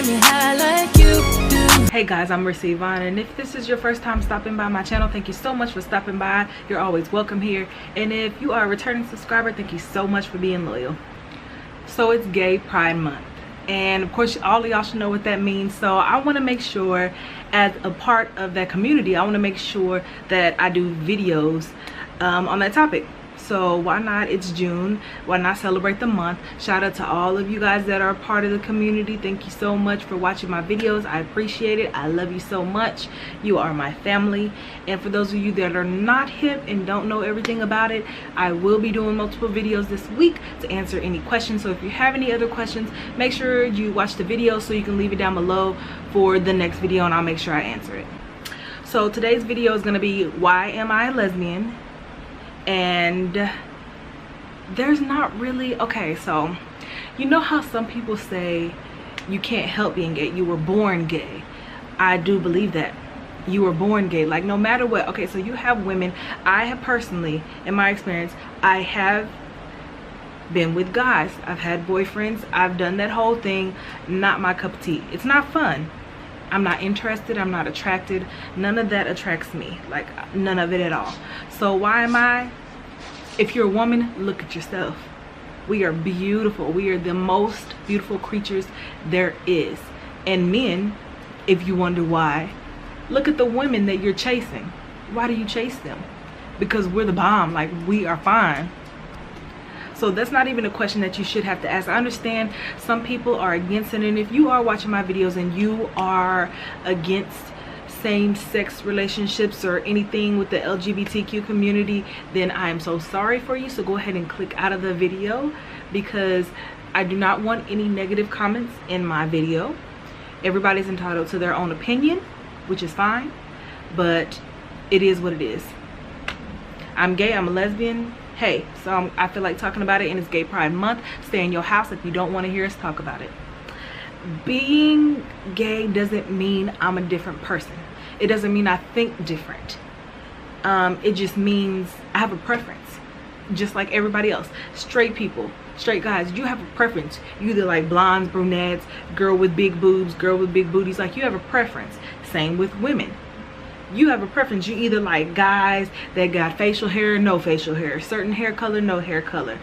get me high like you do. Hey guys, I'm Marcy Yvonne, and if this is your first time stopping by my channel, thank you so much for stopping by. You're always welcome here. And if you are a returning subscriber, thank you so much for being loyal. So it's Gay Pride Month, and of course all of y'all should know what that means. So I want to make sure, as a part of that community, I want to make sure that I do videos on that topic. So why not? It's June. Why not celebrate the month? Shout out to all of you guys that are part of the community. Thank you so much for watching my videos. I appreciate it. I love you so much. You are my family. And for those of you that are not hip and don't know everything about it, I will be doing multiple videos this week to answer any questions. So if you have any other questions, make sure you watch the video so you can leave it down below for the next video, and I'll make sure I answer it. So today's video is going to be, why am I a lesbian? And there's not really, okay, so you know how some people say you can't help being gay, you were born gay. I do believe that you were born gay, like no matter what. Okay, so you have women. I have personally, in my experience, I have been with guys, I've had boyfriends, I've done that whole thing. Not my cup of tea. It's not fun. I'm not interested, I'm not attracted. None of that attracts me, like none of it at all. So why am I? If you're a woman, look at yourself. We are beautiful. We are the most beautiful creatures there is. And men, if you wonder why, look at the women that you're chasing. Why do you chase them? Because we're the bomb, like we are fine. So that's not even a question that you should have to ask. I understand some people are against it, and if you are watching my videos and you are against same-sex relationships or anything with the LGBTQ community, then I am so sorry for you. So go ahead and click out of the video, because I do not want any negative comments in my video. Everybody's entitled to their own opinion, which is fine, but it is what it is. I'm gay, I'm a lesbian. Hey, so I feel like talking about it, and it's Gay Pride Month. Stay in your house if you don't want to hear us talk about it. Being gay doesn't mean I'm a different person. It doesn't mean I think different. It just means I have a preference, just like everybody else. Straight people, straight guys, you have a preference. You either like blondes, brunettes, girl with big boobs, girl with big booties. Like, you have a preference. Same with women. You have a preference. You either like guys that got facial hair, no facial hair, certain hair color, no hair color,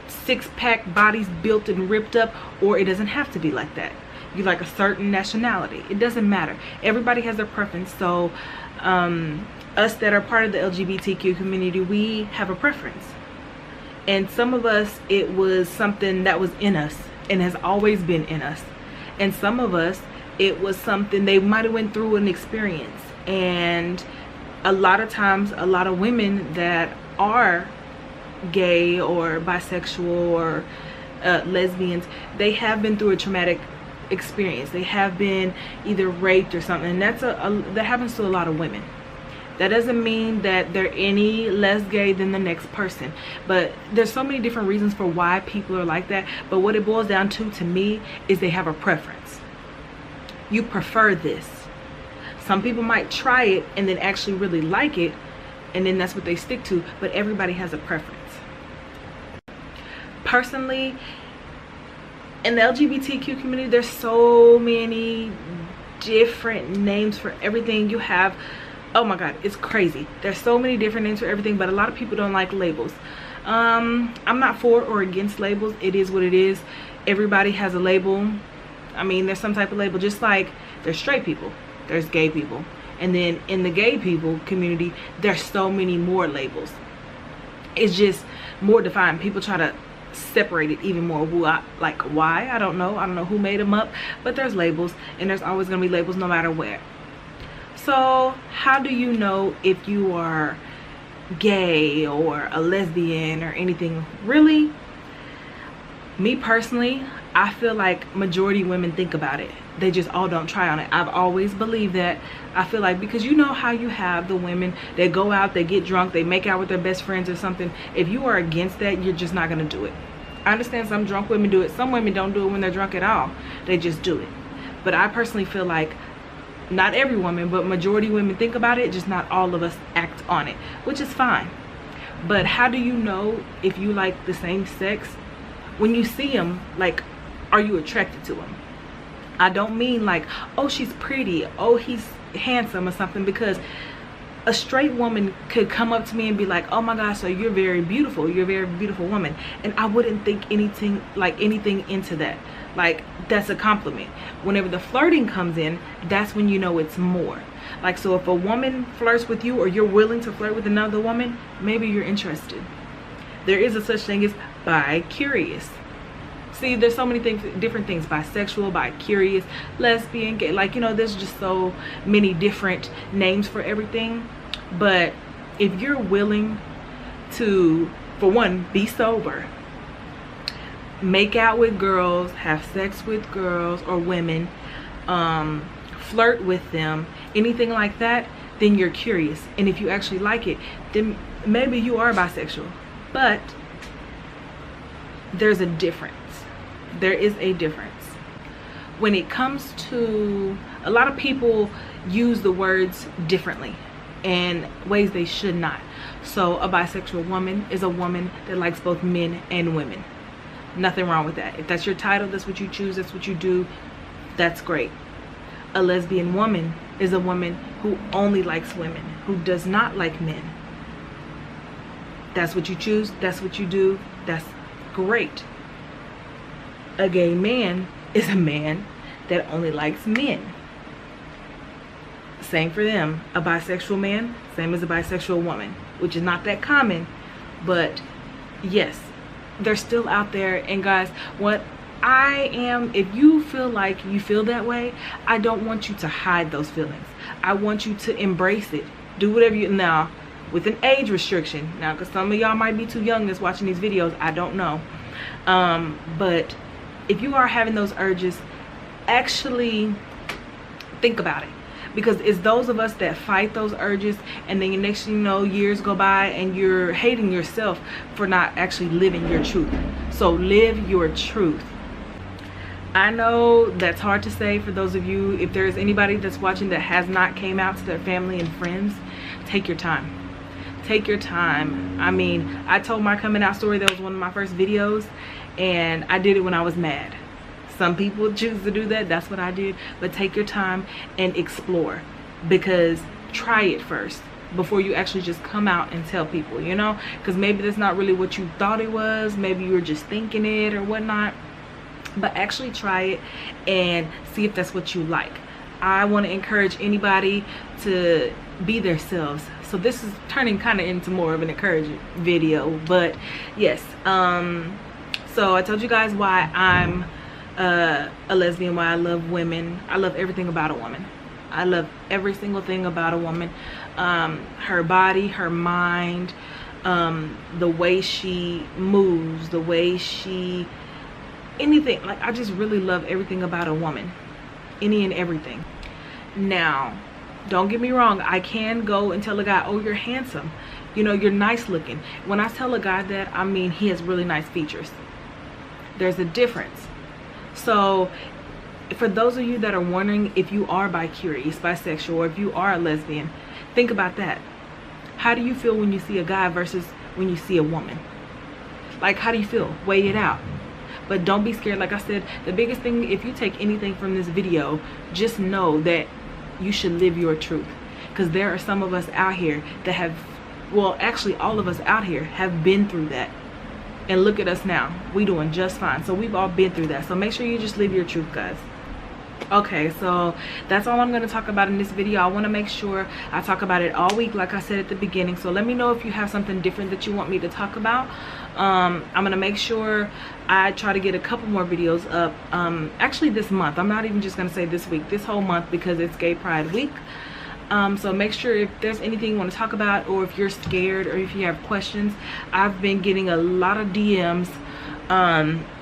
six-pack bodies built and ripped up, or it doesn't have to be like that. You like a certain nationality. It doesn't matter. Everybody has their preference. So us that are part of the LGBTQ community, we have a preference. And some of us, it was something that was in us and has always been in us. And some of us, it was something they might have went through an experience. And a lot of times, a lot of women that are gay or bisexual or lesbians, they have been through a traumatic experience. They have been either raped or something, and that's that happens to a lot of women. That doesn't mean that they're any less gay than the next person, but there's so many different reasons for why people are like that. But what it boils down to me, is they have a preference. You prefer this. Some people might try it and then actually really like it, and then that's what they stick to, but everybody has a preference. Personally, in the LGBTQ community, there's so many different names for everything. You have, oh my god, it's crazy. There's so many different names for everything, but a lot of people don't like labels. I'm not for or against labels. It is what it is. Everybody has a label. I mean, there's some type of label. Just like there's straight people, there's gay people, and then in the gay people community, there's so many more labels. It's just more defined. People try to separate it even more. Like, why? I don't know who made them up, but there's labels, and there's always gonna be labels no matter where. So how do you know if you are gay or a lesbian or anything? Really, me personally, I feel like majority women think about it. They just all don't try on it. I've always believed that. I feel like, because you know how you have the women that go out, they get drunk, they make out with their best friends or something. If you are against that, you're just not gonna do it. I understand some drunk women do it. Some women don't do it when they're drunk at all. They just do it. But I personally feel like not every woman, but majority women think about it, just not all of us act on it, which is fine. But how do you know if you like the same sex? When you see them, like, are you attracted to them? I don't mean like, oh, she's pretty, oh, he's handsome or something, because a straight woman could come up to me and be like, oh my gosh, so you're very beautiful, you're a very beautiful woman, and I wouldn't think anything into that. Like, that's a compliment. Whenever the flirting comes in, that's when you know it's more. Like, so if a woman flirts with you, or you're willing to flirt with another woman, maybe you're interested. There is a such thing as bi-curious. See, there's so many things, different things: bisexual, bi-curious, lesbian, gay. Like, you know, there's just so many different names for everything. But if you're willing to, for one, be sober, make out with girls, have sex with girls or women, flirt with them, anything like that, then you're curious. And if you actually like it, then maybe you are bisexual. But there's a difference. There is a difference. When it comes to, a lot of people use the words differently in ways they should not. So a bisexual woman is a woman that likes both men and women. Nothing wrong with that. If that's your title, that's what you choose, that's what you do, that's great. A lesbian woman is a woman who only likes women, who does not like men. That's what you choose, that's what you do, that's great. A gay man is a man that only likes men. Same for them. A bisexual man, same as a bisexual woman, which is not that common, but yes, they're still out there. And guys, what I am, if you feel like you feel that way, I don't want you to hide those feelings. I want you to embrace it. Do whatever you, now with an age restriction, now, because some of y'all might be too young that's watching these videos, I don't know, but if you are having those urges, actually think about it. Because it's those of us that fight those urges, and then the next thing you know, years go by and you're hating yourself for not actually living your truth. So live your truth. I know that's hard to say for those of you, if there's anybody that's watching that has not came out to their family and friends, take your time. Take your time. I mean, I told my coming out story. That was one of my first videos, and I did it when I was mad. Some people choose to do that, that's what I did. But take your time and explore, because try it first before you actually just come out and tell people, you know, because maybe that's not really what you thought it was, maybe you were just thinking it or whatnot. But actually try it and see if that's what you like. I want to encourage anybody to be themselves. So this is turning kind of into more of an encouraging video, but yes, so I told you guys why I'm a lesbian, why I love women. I love everything about a woman. I love every single thing about a woman. Her body, her mind, the way she moves, the way she, anything. Like, I just really love everything about a woman, any and everything. Now, don't get me wrong, I can go and tell a guy, oh, you're handsome, you know, you're nice looking. When I tell a guy that, I mean he has really nice features. There's a difference. So for those of you that are wondering if you are bi-curious, bisexual, or if you are a lesbian, think about that. How do you feel when you see a guy versus when you see a woman? Like, how do you feel? Weigh it out. But don't be scared. Like I said, the biggest thing, if you take anything from this video, just know that you should live your truth. Because there are some of us out here that have, well, actually all of us out here have been through that. And look at us now, we doing just fine. So we've all been through that. So make sure you just live your truth, guys. Okay, so that's all I'm going to talk about in this video. I want to make sure I talk about it all week, like I said at the beginning. So let me know if you have something different that you want me to talk about. I'm going to make sure I try to get a couple more videos up, actually this month. I'm not even just going to say this week, this whole month, because it's Gay Pride Week. So make sure if there's anything you want to talk about, or if you're scared, or if you have questions. I've been getting a lot of DMs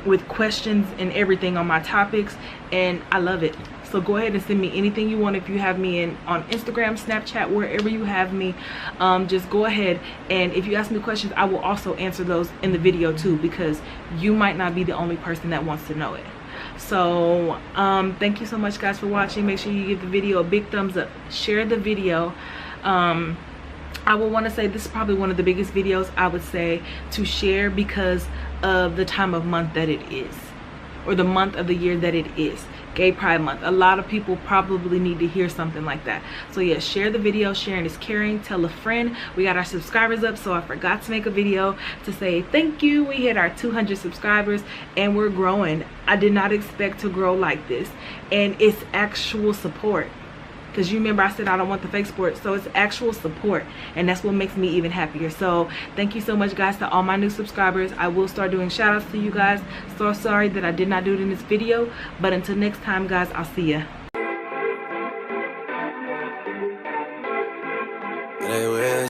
with questions and everything on my topics, and I love it. So go ahead and send me anything you want. If you have me on Instagram, Snapchat, wherever you have me, just go ahead, and if you ask me questions, I will also answer those in the video too, because you might not be the only person that wants to know it. So thank you so much, guys, for watching. Make sure you give the video a big thumbs up, share the video. I will want to say this is probably one of the biggest videos I would say to share, because of the time of month that it is, or the month of the year that it is. Gay Pride Month. A lot of people probably need to hear something like that. So yeah, share the video. Sharing is caring. Tell a friend. We got our subscribers up, so I forgot to make a video to say thank you. We hit our 200 subscribers and we're growing. I did not expect to grow like this, and it's actual support. Because you remember I said I don't want the fake support, so it's actual support, and that's what makes me even happier. So thank you so much, guys, to all my new subscribers. I will start doing shout outs to you guys. So sorry that I did not do it in this video, but until next time, guys, I'll see ya.